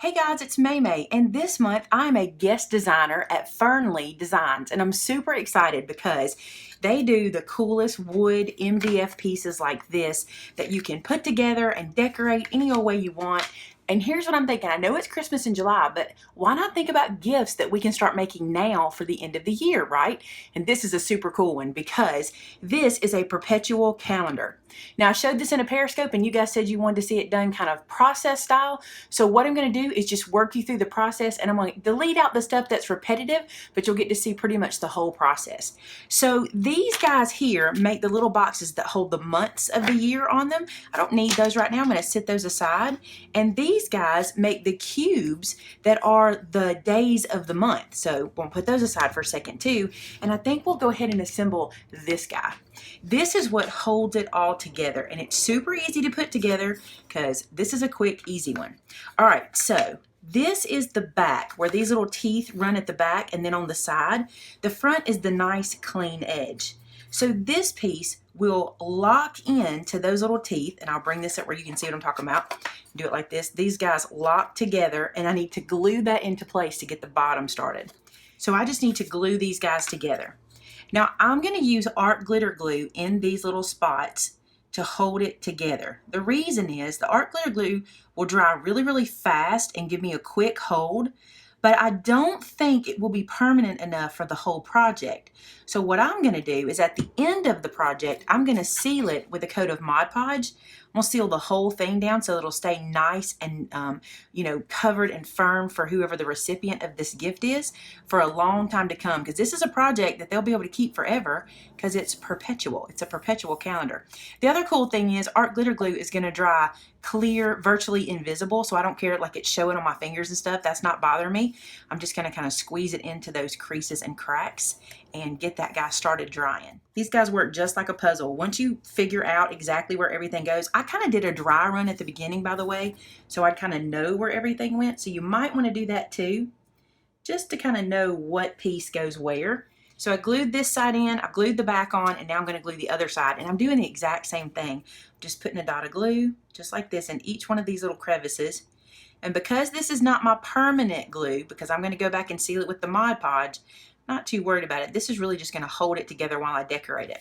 Hey guys, it's Maymay, and this month I'm a guest designer at Fernli Designs, and I'm super excited because they do the coolest wood MDF pieces like this that you can put together and decorate any old way you want. And here's what I'm thinking. I know it's Christmas in July, but why not think about gifts that we can start making now for the end of the year, right? And this is a super cool one because this is a perpetual calendar. Now I showed this in a Periscope and you guys said you wanted to see it done kind of process style. So what I'm going to do is just work you through the process, and I'm going to delete out the stuff that's repetitive, but you'll get to see pretty much the whole process. So these guys here make the little boxes that hold the months of the year on them. I don't need those right now. I'm going to set those aside. And these guys make the cubes that are the days of the month. So we'll put those aside for a second too. And I think we'll go ahead and assemble this guy. This is what holds it all together, and it's super easy to put together because this is a quick, easy one. All right, so this is the back where these little teeth run at the back, and then on the side, the front is the nice clean edge. So this piece will lock into those little teeth, and I'll bring this up where you can see what I'm talking about. Do it like this. These guys lock together, and I need to glue that into place to get the bottom started. So I just need to glue these guys together. Now I'm going to use art glitter glue in these little spots to hold it together. The reason is the art glitter glue will dry really, really fast and give me a quick hold, but I don't think it will be permanent enough for the whole project. So what I'm going to do is at the end of the project, I'm going to seal it with a coat of Mod Podge. I'm going to seal the whole thing down so it'll stay nice and, covered and firm for whoever the recipient of this gift is for a long time to come. Because this is a project that they'll be able to keep forever because it's perpetual. It's a perpetual calendar. The other cool thing is art glitter glue is going to dry clear, virtually invisible, so I don't care like it's showing on my fingers and stuff. That's not bothering me. I'm just going to kind of squeeze it into those creases and cracks and get that guy started drying. These guys work just like a puzzle. Once you figure out exactly where everything goes, I kind of did a dry run at the beginning, by the way, so I'd kind of know where everything went. So you might want to do that too, just to kind of know what piece goes where. So I glued this side in, I glued the back on, and now I'm going to glue the other side. And I'm doing the exact same thing. Just putting a dot of glue, just like this, in each one of these little crevices. And because this is not my permanent glue, because I'm going to go back and seal it with the Mod Podge, not too worried about it. This is really just going to hold it together while I decorate it.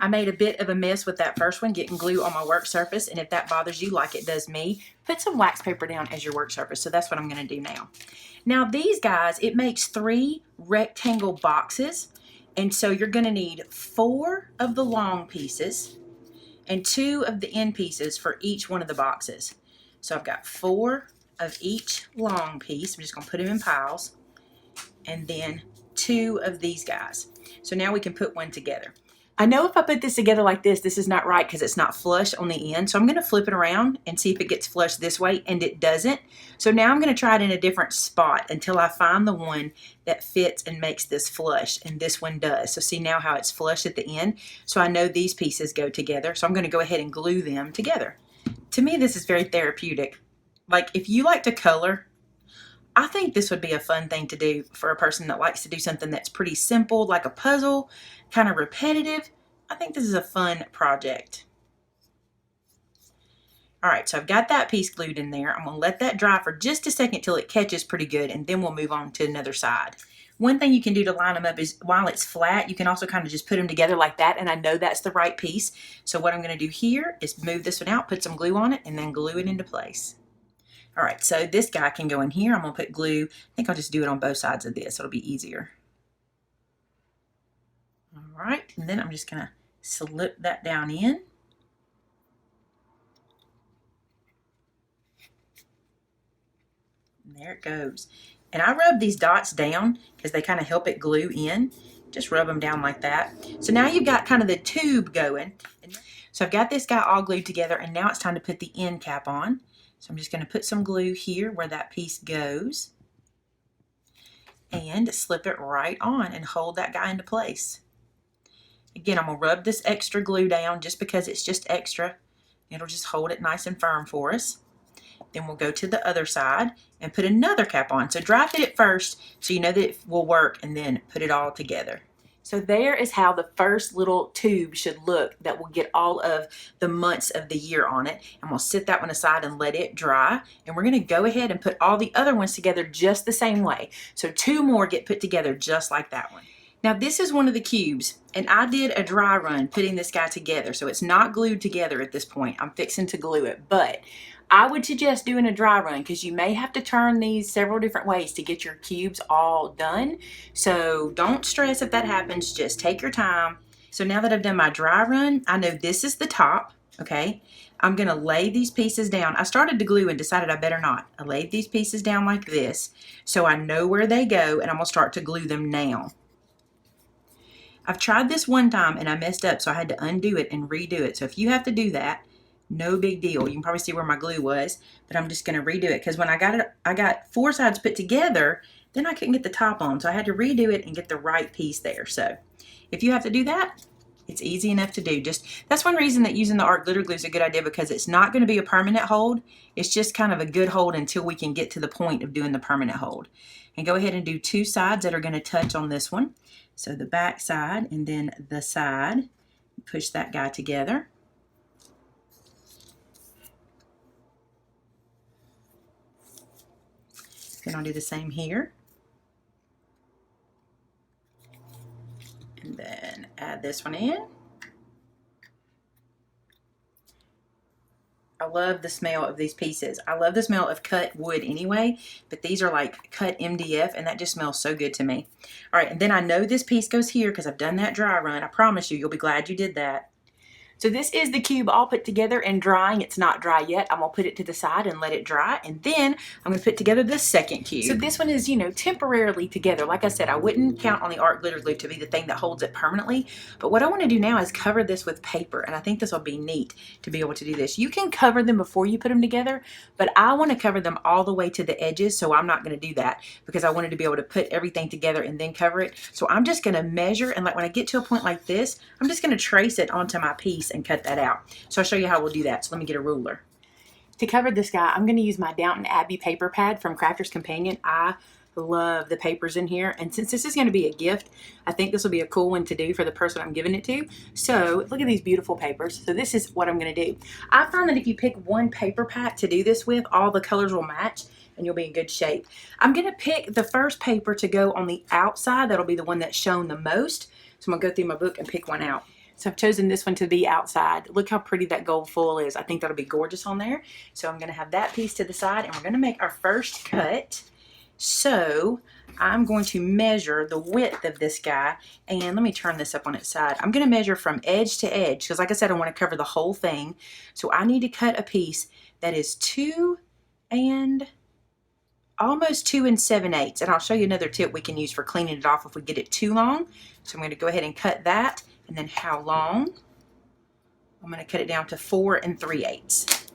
I made a bit of a mess with that first one, getting glue on my work surface, and if that bothers you like it does me, put some wax paper down as your work surface. So that's what I'm going to do now. Now these guys, it makes 3 rectangle boxes, and so you're going to need 4 of the long pieces and 2 of the end pieces for each one of the boxes. So I've got 4 of each long piece. I'm just going to put them in piles, and then 2 of these guys. So now we can put one together. I know if I put this together like this is not right because it's not flush on the end. So I'm going to flip it around and see if it gets flush this way, and it doesn't. So now I'm going to try it in a different spot until I find the one that fits and makes this flush, and this one does. So see now how it's flush at the end? So I know these pieces go together. So I'm going to go ahead and glue them together. To me, this is very therapeutic. Like if you like to color, I think this would be a fun thing to do for a person that likes to do something that's pretty simple, like a puzzle, kind of repetitive. I think this is a fun project. All right, so I've got that piece glued in there. I'm going to let that dry for just a second till it catches pretty good, and then we'll move on to another side. One thing you can do to line them up is while it's flat, you can also kind of just put them together like that, and I know that's the right piece. So what I'm going to do here is move this one out, put some glue on it, and then glue it into place. All right, so this guy can go in here. I'm going to put glue. I think I'll just do it on both sides of this. It'll be easier. All right, and then I'm just going to slip that down in. And there it goes. And I rub these dots down because they kind of help it glue in. Just rub them down like that. So now you've got kind of the tube going. So I've got this guy all glued together, and now it's time to put the end cap on. So I'm just going to put some glue here where that piece goes and slip it right on and hold that guy into place. Again, I'm going to rub this extra glue down just because it's just extra. It'll just hold it nice and firm for us. Then we'll go to the other side and put another cap on. So dry fit it first so you know that it will work, and then put it all together. So there is how the first little tube should look that will get all of the months of the year on it. And we'll sit that one aside and let it dry. And we're going to go ahead and put all the other ones together just the same way. So 2 more get put together just like that one. Now this is one of the cubes, and I did a dry run putting this guy together, so it's not glued together at this point. I'm fixing to glue it, but I would suggest doing a dry run because you may have to turn these several different ways to get your cubes all done. So don't stress if that happens, just take your time. So now that I've done my dry run, I know this is the top, okay? I'm gonna lay these pieces down. I started to glue and decided I better not. I laid these pieces down like this so I know where they go, and I'm gonna start to glue them now. I've tried this one time and I messed up, so I had to undo it and redo it. So if you have to do that, no big deal. You can probably see where my glue was, but I'm just going to redo it because when I got 4 sides put together, then I couldn't get the top on. So I had to redo it and get the right piece there. So if you have to do that, it's easy enough to do. That's one reason that using the art glitter glue is a good idea, because it's not going to be a permanent hold. It's just kind of a good hold until we can get to the point of doing the permanent hold. And go ahead and do 2 sides that are going to touch on this one. So the back side and then the side. Push that guy together. Then I'll do the same here. And then add this one in. I love the smell of these pieces. I love the smell of cut wood anyway, but these are like cut MDF, and that just smells so good to me. All right, and then I know this piece goes here because I've done that dry run. I promise you, you'll be glad you did that. So this is the cube all put together and drying. It's not dry yet. I'm gonna put it to the side and let it dry, and then I'm gonna put together the second cube. So this one is, you know, temporarily together. Like I said, I wouldn't count on the art glitter glue to be the thing that holds it permanently, but what I wanna do now is cover this with paper, and I think this will be neat to be able to do this. You can cover them before you put them together, but I wanna cover them all the way to the edges, so I'm not gonna do that because I wanted to be able to put everything together and then cover it. So I'm just gonna measure, and like when I get to a point like this, I'm just gonna trace it onto my piece and cut that out. So I'll show you how we'll do that. So let me get a ruler. To cover this guy, I'm going to use my Downton Abbey paper pad from Crafter's Companion. I love the papers in here, and since this is going to be a gift, I think this will be a cool one to do for the person I'm giving it to. So look at these beautiful papers. So this is what I'm going to do. I find that if you pick one paper pack to do this with, all the colors will match and you'll be in good shape. I'm going to pick the first paper to go on the outside. That'll be the one that's shown the most. So I'm going to go through my book and pick one out. So I've chosen this one to be outside. Look how pretty that gold foil is. I think that'll be gorgeous on there. So I'm going to have that piece to the side, and we're going to make our first cut. So I'm going to measure the width of this guy, and let me turn this up on its side. I'm going to measure from edge to edge because, like I said, I want to cover the whole thing. So I need to cut a piece that is almost 2 7/8. And I'll show you another tip we can use for cleaning it off if we get it too long. So I'm going to go ahead and cut that. And then how long? I'm going to cut it down to 4 3/8.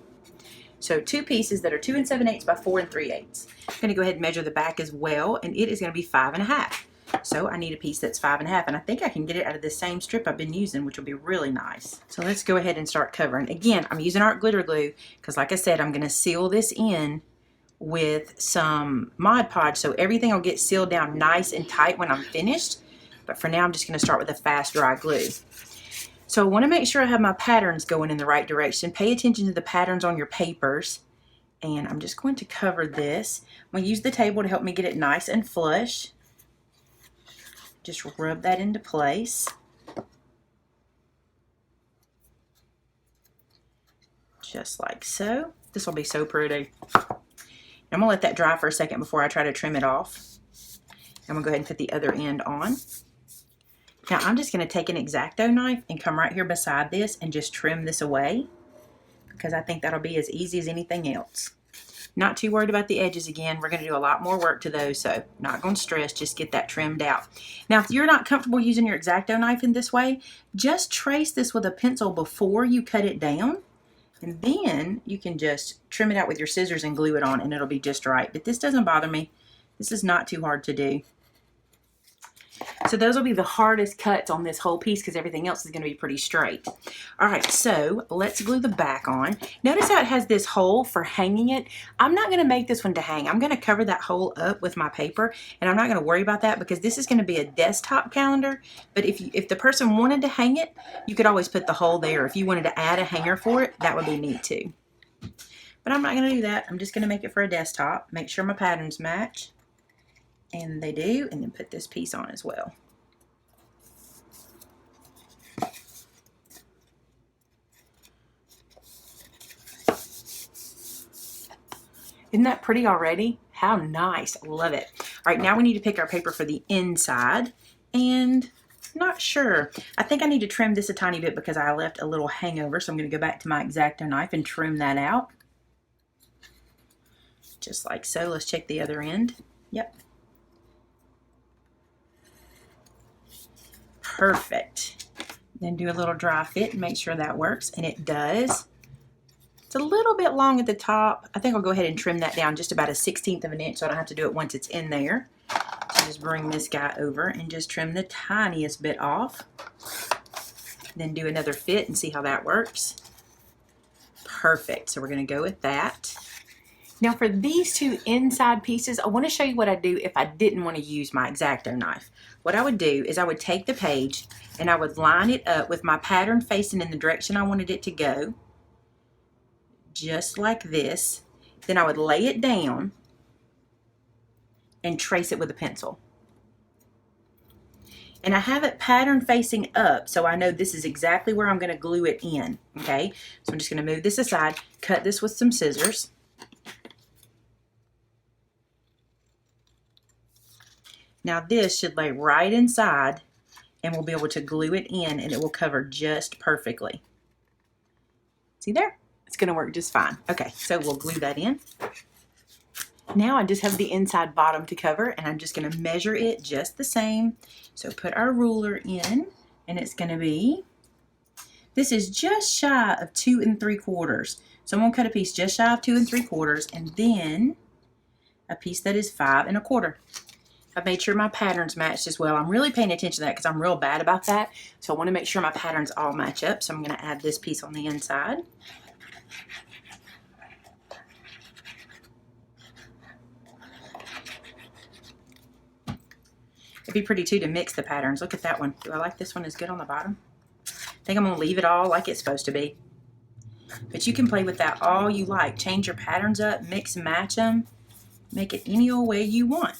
So 2 pieces that are 2 7/8 by 4 3/8. I'm going to go ahead and measure the back as well, and it is going to be 5 1/2. So I need a piece that's 5 1/2, and I think I can get it out of this same strip I've been using, which will be really nice. So let's go ahead and start covering. Again, I'm using art glitter glue because, like I said, I'm going to seal this in with some Mod Podge, so everything will get sealed down nice and tight when I'm finished. But for now, I'm just going to start with a fast dry glue. So I want to make sure I have my patterns going in the right direction. Pay attention to the patterns on your papers. And I'm just going to cover this. I'm going to use the table to help me get it nice and flush. Just rub that into place. Just like so. This will be so pretty. I'm going to let that dry for a second before I try to trim it off. I'm going to go ahead and put the other end on. Now I'm just going to take an X-Acto knife and come right here beside this and just trim this away because I think that'll be as easy as anything else. Not too worried about the edges again. We're going to do a lot more work to those, so not going to stress, just get that trimmed out. Now if you're not comfortable using your X-Acto knife in this way, just trace this with a pencil before you cut it down, and then you can just trim it out with your scissors and glue it on and it'll be just right. But this doesn't bother me. This is not too hard to do. So those will be the hardest cuts on this whole piece because everything else is going to be pretty straight. All right, so let's glue the back on. Notice how it has this hole for hanging it. I'm not going to make this one to hang. I'm going to cover that hole up with my paper, and I'm not going to worry about that because this is going to be a desktop calendar. But if the person wanted to hang it, you could always put the hole there. If you wanted to add a hanger for it, that would be neat too. But I'm not going to do that. I'm just going to make it for a desktop. Make sure my patterns match. And they do, and then put this piece on as well. Isn't that pretty already? How nice. I love it. All right, now we need to pick our paper for the inside. And not sure. I think I need to trim this a tiny bit because I left a little hangover. So I'm going to go back to my X-Acto knife and trim that out. Just like so. Let's check the other end. Yep. Perfect. Then do a little dry fit and make sure that works, and it does. It's a little bit long at the top. I think I'll go ahead and trim that down just about a 1/16 of an inch so I don't have to do it once it's in there. So just bring this guy over and just trim the tiniest bit off. Then do another fit and see how that works. Perfect. So we're going to go with that. Now for these two inside pieces, I want to show you what I do if I didn't want to use my X-Acto knife. What I would do is I would take the page and I would line it up with my pattern facing in the direction I wanted it to go, just like this. Then I would lay it down and trace it with a pencil. And I have it pattern facing up, so I know this is exactly where I'm going to glue it in, okay? So I'm just going to move this aside, cut this with some scissors. Now this should lay right inside and we'll be able to glue it in and it will cover just perfectly. See there? It's going to work just fine. Okay, so we'll glue that in. Now I just have the inside bottom to cover and I'm just going to measure it just the same. So put our ruler in and it's going to be, this is just shy of 2 3/4. So I'm going to cut a piece just shy of 2 3/4 and then a piece that is 5 1/4. I've made sure my patterns matched as well. I'm really paying attention to that because I'm real bad about that. So I want to make sure my patterns all match up. So I'm going to add this piece on the inside. It'd be pretty too to mix the patterns. Look at that one. Do I like this one as good on the bottom? I think I'm going to leave it all like it's supposed to be. But you can play with that all you like. Change your patterns up, mix and match them. Make it any old way you want.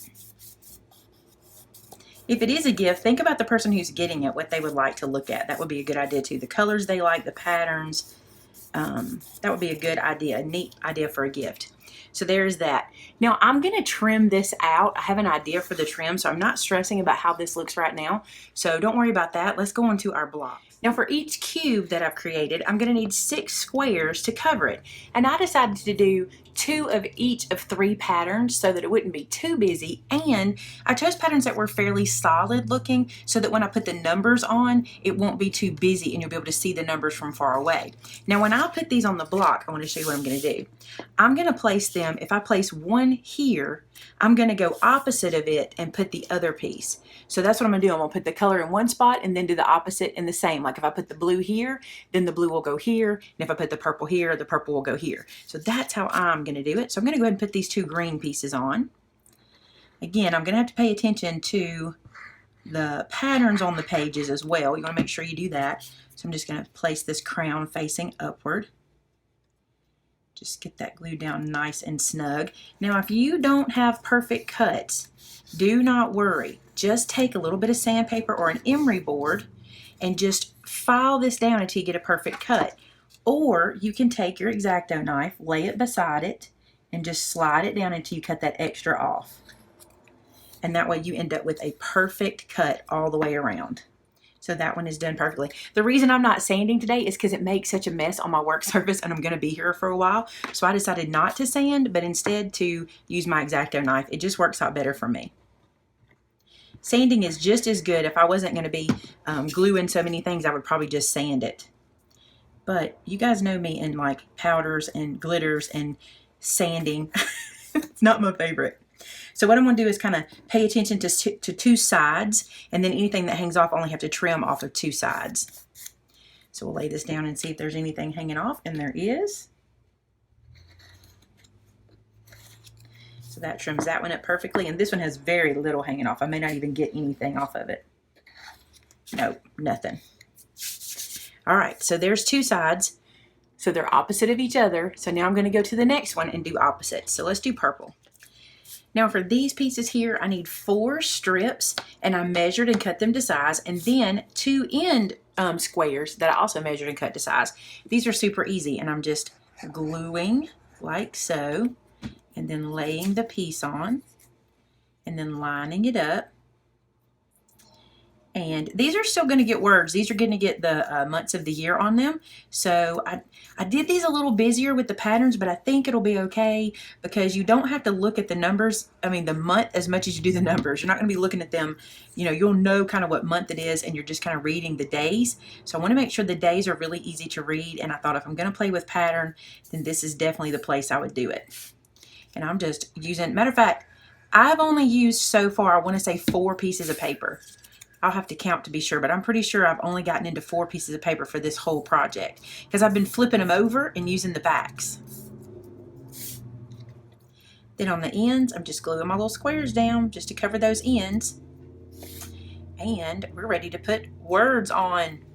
If it is a gift, think about the person who's getting it, what they would like to look at. That would be a good idea too. The colors they like, the patterns. That would be a good idea, a neat idea for a gift. So there's that. Now I'm going to trim this out. I have an idea for the trim, so I'm not stressing about how this looks right now. So don't worry about that. Let's go on to our block. Now for each cube that I've created, I'm going to need 6 squares to cover it. And I decided to do 2 of each of 3 patterns so that it wouldn't be too busy. And I chose patterns that were fairly solid looking so that when I put the numbers on, it won't be too busy and you'll be able to see the numbers from far away. Now when I put these on the block, I want to show you what I'm going to do. I'm going to place them, if I place one here, I'm going to go opposite of it and put the other piece. So that's what I'm going to do. I'm going to put the color in one spot and then do the opposite in the same. Like if I put the blue here, then the blue will go here. And if I put the purple here, the purple will go here. So that's how I'm going to do it. So I'm going to go ahead and put these 2 green pieces on. Again, I'm going to have to pay attention to the patterns on the pages as well. You want to make sure you do that. So I'm just going to place this crown facing upward. Just get that glued down nice and snug. Now, if you don't have perfect cuts, do not worry. Just take a little bit of sandpaper or an emery board and just file this down until you get a perfect cut. Or you can take your X-Acto knife, lay it beside it, and just slide it down until you cut that extra off. And that way you end up with a perfect cut all the way around. So that one is done perfectly. The reason I'm not sanding today is because it makes such a mess on my work surface and I'm going to be here for a while. So I decided not to sand, but instead to use my X-Acto knife. It just works out better for me. Sanding is just as good. If I wasn't going to be gluing so many things, I would probably just sand it. But you guys know me and like powders and glitters and sanding. It's not my favorite. So what I'm going to do is kind of pay attention to two sides, and then anything that hangs off, I only have to trim off of two sides. So we'll lay this down and see if there's anything hanging off, and there is. So that trims that one up perfectly, and this one has very little hanging off. I may not even get anything off of it. Nope, nothing. All right, so there's two sides. So they're opposite of each other. So now I'm going to go to the next one and do opposite. So let's do purple. Now for these pieces here, I need 4 strips, and I measured and cut them to size, and then 2 end squares that I also measured and cut to size. These are super easy, and I'm just gluing like so, and then laying the piece on, and then lining it up. And these are still going to get words. These are going to get the months of the year on them. So I did these a little busier with the patterns, but I think it'll be okay because you don't have to look at the numbers, I mean the month, as much as you do the numbers. You're not going to be looking at them. You know, you'll know kind of what month it is, and you're just kind of reading the days. So I want to make sure the days are really easy to read, and I thought if I'm going to play with pattern, then this is definitely the place I would do it. And I'm just using, matter of fact, I've only used so far, I want to say 4 pieces of paper. I'll have to count to be sure, but I'm pretty sure I've only gotten into 4 pieces of paper for this whole project because I've been flipping them over and using the backs. Then on the ends, I'm just gluing my little squares down just to cover those ends. And we're ready to put words on.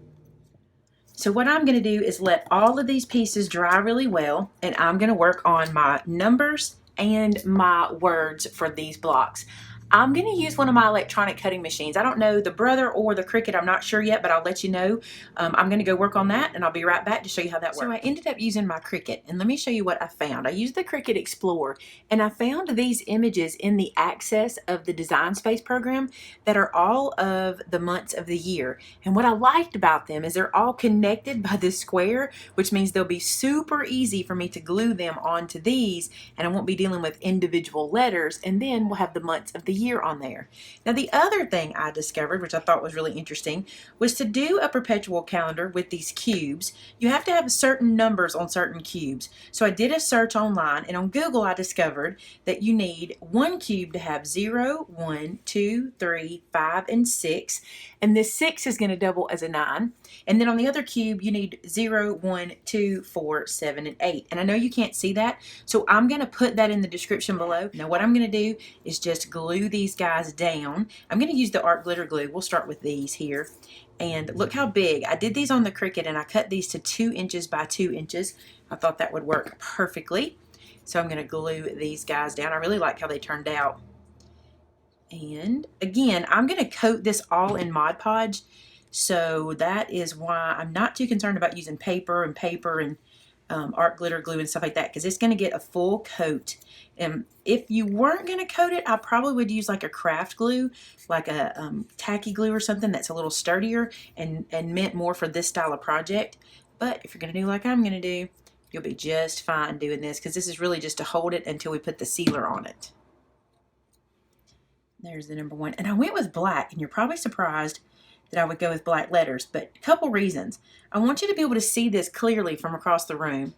So what I'm going to do is let all of these pieces dry really well, and I'm going to work on my numbers and my words for these blocks. I'm going to use one of my electronic cutting machines. I don't know the Brother or the Cricut. I'm not sure yet, but I'll let you know. I'm going to go work on that, and I'll be right back to show you how that works. So I ended up using my Cricut, and let me show you what I found. I used the Cricut Explorer, and I found these images in the Access of the Design Space program that are all of the months of the year. And what I liked about them is they're all connected by this square, which means they'll be super easy for me to glue them onto these, and I won't be dealing with individual letters, and then we'll have the months of the year on there. Now the other thing I discovered, which I thought was really interesting, was to do a perpetual calendar with these cubes. You have to have certain numbers on certain cubes. So I did a search online, and on Google I discovered that you need one cube to have 0, 1, 2, 3, 5, and 6, and this 6 is going to double as a 9. And then on the other cube you need 0, 1, 2, 4, 7, and 8. And I know you can't see that, so I'm going to put that in the description below. Now what I'm going to do is just glue these guys down. I'm going to use the art glitter glue. We'll start with these here. And look how big. I did these on the Cricut, and I cut these to 2 inches by 2 inches. I thought that would work perfectly. So I'm going to glue these guys down. I really like how they turned out. And again, I'm going to coat this all in Mod Podge. So that is why I'm not too concerned about using paper and art glitter glue and stuff like that, because it's going to get a full coat. And if you weren't going to coat it, I probably would use like a craft glue, like a tacky glue or something that's a little sturdier and meant more for this style of project. But if you're going to do like I'm going to do, you'll be just fine doing this, because this is really just to hold it until we put the sealer on it. There's the number 1. And I went with black, and you're probably surprised that I would go with black letters, but a couple reasons. I want you to be able to see this clearly from across the room.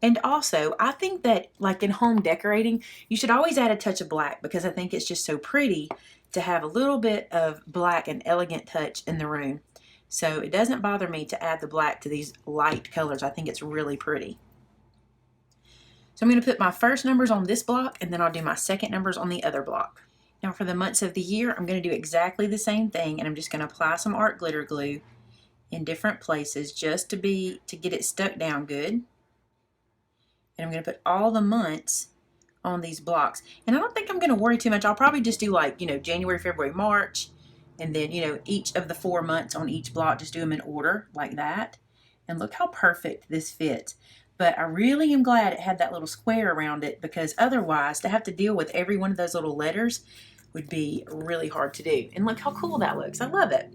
And also, I think that like in home decorating, you should always add a touch of black, because I think it's just so pretty to have a little bit of black and elegant touch in the room. So it doesn't bother me to add the black to these light colors. I think it's really pretty. So I'm going to put my first numbers on this block, and then I'll do my second numbers on the other block. Now for the months of the year, I'm going to do exactly the same thing, and I'm just going to apply some art glitter glue in different places just to get it stuck down good. And I'm going to put all the months on these blocks. And I don't think I'm going to worry too much. I'll probably just do like, January, February, March, and then, each of the 4 months on each block, just do them in order like that. And look how perfect this fits. But I really am glad it had that little square around it, because otherwise to have to deal with every one of those little letters would be really hard to do. And look how cool that looks. I love it.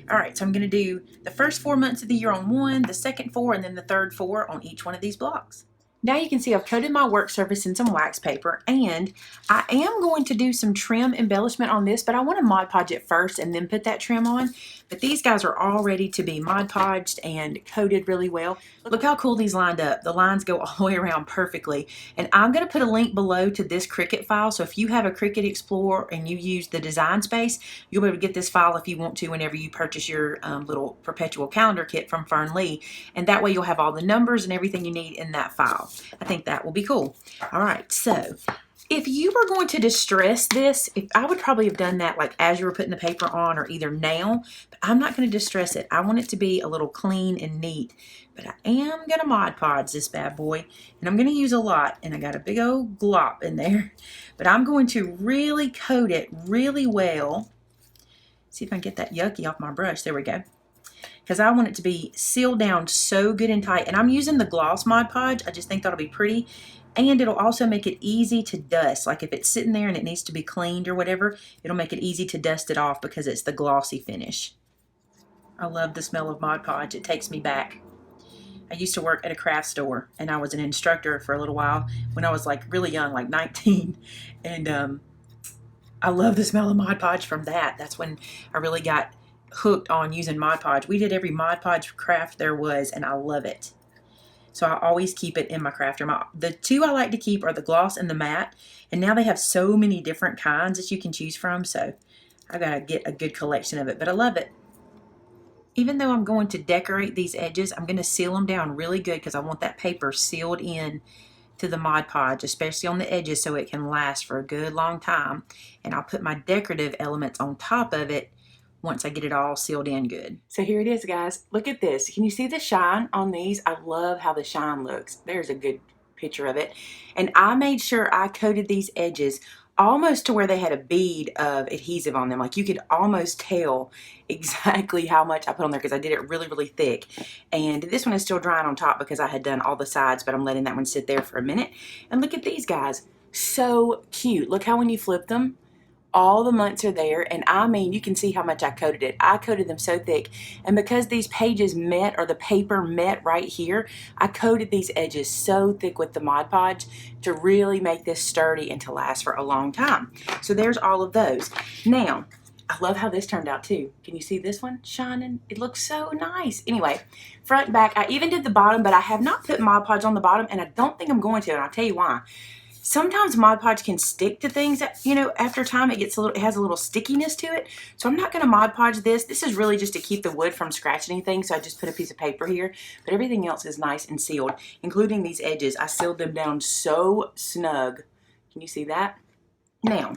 All right, so I'm going to do the first 4 months of the year on one, the second 4, and then the third 4 on each one of these blocks. Now you can see I've coated my work surface in some wax paper, and I am going to do some trim embellishment on this, but I want to Mod Podge it first and then put that trim on, But these guys are all ready to be Mod Podged and coated really well. Look how cool these lined up. The lines go all the way around perfectly. And I'm going to put a link below to this Cricut file. So if you have a Cricut Explorer and you use the design space, you'll be able to get this file if you want to whenever you purchase your little Perpetual calendar kit from Fernli. And that way you'll have all the numbers and everything you need in that file. I think that will be cool. All right, so if you were going to distress this, I would probably have done that like as you were putting the paper on or either now, but I'm not going to distress it. I want it to be a little clean and neat, but I am going to Mod Podge this bad boy, and I'm going to use a lot, and I got a big old glop in there, but I'm going to really coat it really well. See if I can get that yucky off my brush. There we go. Because I want it to be sealed down so good and tight, and I'm using the gloss Mod Podge. I just think that'll be pretty. And it'll also make it easy to dust. Like if it's sitting there and it needs to be cleaned or whatever, it'll make it easy to dust it off because it's the glossy finish. I love the smell of Mod Podge. It takes me back. I used to work at a craft store and I was an instructor for a little while when I was like really young, like 19. And I love the smell of Mod Podge from that. That's when I really got hooked on using Mod Podge. We did every Mod Podge craft there was, and I love it. So I always keep it in my craft room. The two I like to keep are the gloss and the matte. And now they have so many different kinds that you can choose from. So I got to get a good collection of it. But I love it. Even though I'm going to decorate these edges, I'm going to seal them down really good because I want that paper sealed in to the Mod Podge, especially on the edges so it can last for a good long time. And I'll put my decorative elements on top of it once I get it all sealed in good. So here it is, guys. Look at this. Can you see the shine on these? I love how the shine looks. There's a good picture of it. And I made sure I coated these edges almost to where they had a bead of adhesive on them. Like you could almost tell exactly how much I put on there because I did it really, really thick. And this one is still drying on top because I had done all the sides, but I'm letting that one sit there for a minute. And look at these guys. So cute. Look how when you flip them, all the months are there, and I mean, you can see how much I coated it. I coated them so thick, and because these pages met, or the paper met right here, I coated these edges so thick with the Mod Podge to really make this sturdy and to last for a long time. So there's all of those. Now, I love how this turned out too. Can you see this one shining? It looks so nice. Anyway, front and back, I even did the bottom, but I have not put Mod Podge on the bottom, and I don't think I'm going to, and I'll tell you why. Sometimes Mod Podge can stick to things that, you know, after time it has a little stickiness to it. So I'm not going to Mod Podge this. This is really just to keep the wood from scratching anything. So I just put a piece of paper here. But everything else is nice and sealed, including these edges. I sealed them down so snug. Can you see that? Now,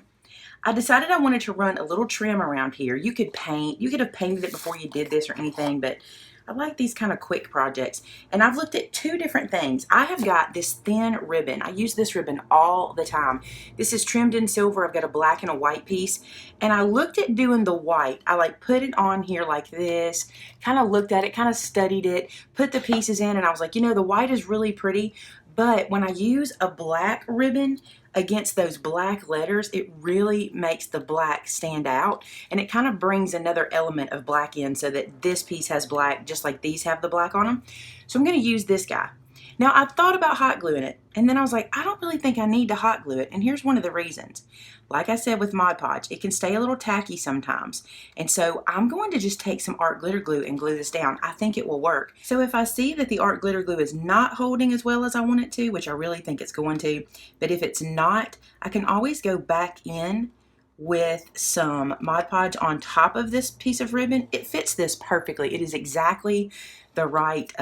I decided I wanted to run a little trim around here. You could paint. You could have painted it before you did this or anything, but I like these kind of quick projects. And I've looked at two different things. I have got this thin ribbon. I use this ribbon all the time. This is trimmed in silver. I've got a black and a white piece. And I looked at doing the white. I like put it on here like this, kind of looked at it, kind of studied it, put the pieces in, and I was like, you know, the white is really pretty. But when I use a black ribbon against those black letters, it really makes the black stand out, and it kind of brings another element of black in so that this piece has black just like these have the black on them. So I'm going to use this guy. Now, I thought about hot gluing it, and then I was like, I don't really think I need to hot glue it, and here's one of the reasons. Like I said with Mod Podge, it can stay a little tacky sometimes, and so I'm going to just take some art glitter glue and glue this down. I think it will work. So if I see that the art glitter glue is not holding as well as I want it to, which I really think it's going to, but if it's not, I can always go back in with some Mod Podge on top of this piece of ribbon. It fits this perfectly. It is exactly the right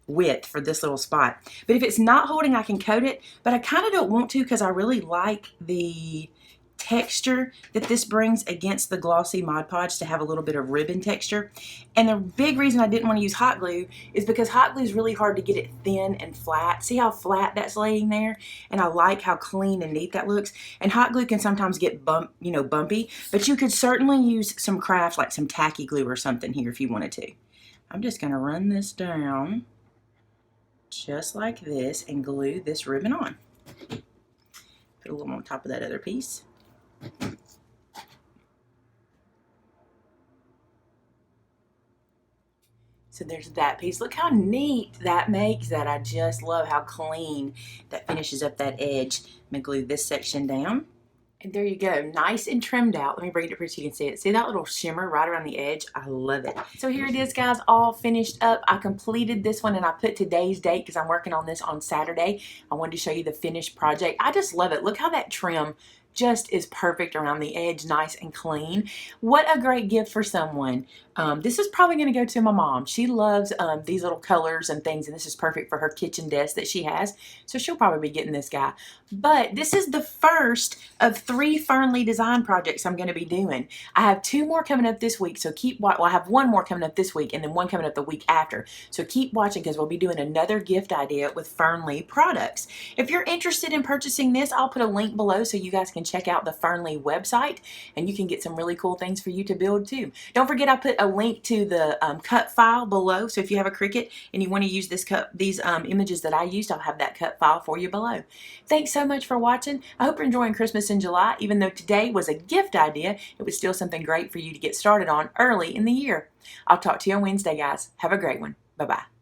width for this little spot. But if it's not holding, I can coat it, but I kind of don't want to because I really like the texture that this brings against the glossy Mod Podge to have a little bit of ribbon texture. And the big reason I didn't want to use hot glue is because hot glue is really hard to get it thin and flat. See how flat that's laying there? And I like how clean and neat that looks. And hot glue can sometimes get bumpy, but you could certainly use some craft, like some tacky glue or something here if you wanted to. I'm just going to run this down just like this and glue this ribbon on. Put a little on top of that other piece. So there's that piece. Look how neat that makes that. I just love how clean that finishes up that edge. I'm going to glue this section down. And there you go, nice and trimmed out. Let me bring it up here so you can see it. See that little shimmer right around the edge? I love it. So here it is, guys, all finished up. I completed this one and I put today's date because I'm working on this on Saturday. I wanted to show you the finished project. I just love it. Look how that trim just is perfect around the edge, nice and clean. What a great gift for someone. This is probably going to go to my mom. She loves these little colors and things, and this is perfect for her kitchen desk that she has. So she'll probably be getting this guy. But this is the first of 3 Fernli design projects I'm going to be doing. I have 2 more coming up this week, so well, I have 1 more coming up this week and then 1 coming up the week after. So keep watching because we'll be doing another gift idea with Fernli products. If you're interested in purchasing this, I'll put a link below so you guys can check out the Fernli website and you can get some really cool things for you to build too. Don't forget I put a link to the cut file below, so if you have a Cricut and you want to use these images that I used, I'll have that cut file for you below. Thanks so much for watching. I hope you're enjoying Christmas in July. Even though today was a gift idea, it was still something great for you to get started on early in the year. I'll talk to you on Wednesday, guys. Have a great one. Bye-bye.